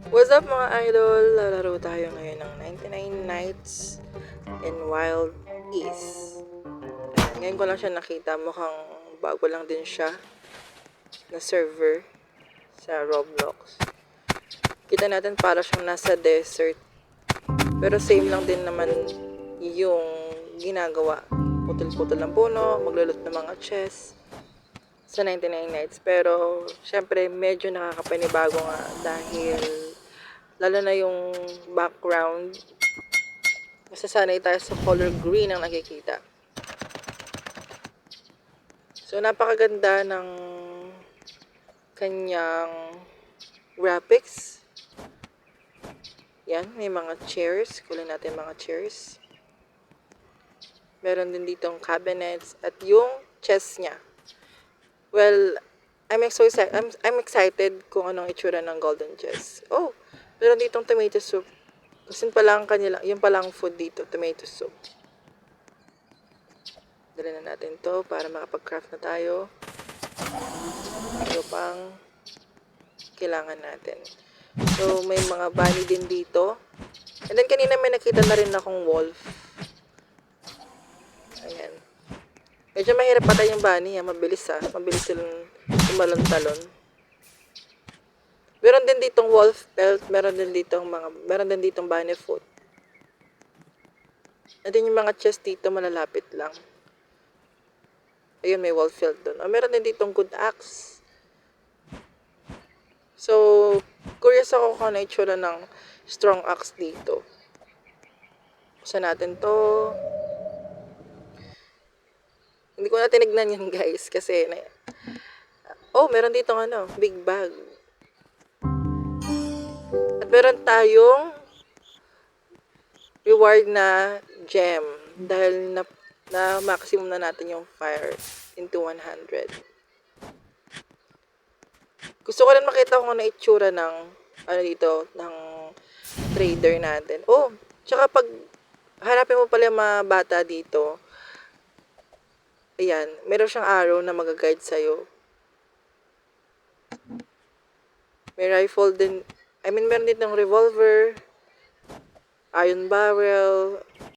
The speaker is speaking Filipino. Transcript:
What's up mga idol? Lalaro tayo ngayon ng 99 Nights in Wild East. Ngayon ko lang siya nakita. Mukhang bago lang din siya na server sa Roblox. Kita natin para siyang nasa desert. Pero same lang din naman yung ginagawa. Putol-putol ng puno, maglulot ng mga chest sa 99 Nights. Pero syempre medyo nakakapanibago nga dahil lalo na yung background, masasanay tayo sa color green ang nakikita. So napakaganda ng kanyang graphics. Yan, may mga chairs. Kunin natin mga chairs. Meron din ditong cabinets at yung chest niya. Well, I'm excited kung anong itsura ng golden chest. Oh, meron ditong tomato soup. Kasi pala ang kanila, yung palang food dito, tomato soup. Dali na natin to para makapag-craft na tayo. Ano pang kailangan natin. So, may mga bunny din dito. And then, kanina may nakita na rin akong wolf. Ayan. Medyo mahirap patay yung bunny. Mabilis Mabilis silang tumalon-talon. Meron din ditong wolf pelt. Meron din ditong bunny foot. And then, yung mga chest dito malalapit lang. Ayun, may wolf pelt doon. Meron din ditong good axe. So, curious ako kung ano itsura ng strong axe dito. Buksan natin to. Hindi ko na tinignan yan guys kasi meron dito big bag. At meron tayong reward na gem dahil na maximum na natin yung fire into 100. Gusto ko rin makita kung ano itsura ng ng trader natin. Oh, tsaka pag hanapin mo pala yung mga bata dito, ayan, meron siyang arrow na mag-guide sa'yo. May rifle din. Meron din ng revolver, iron barrel,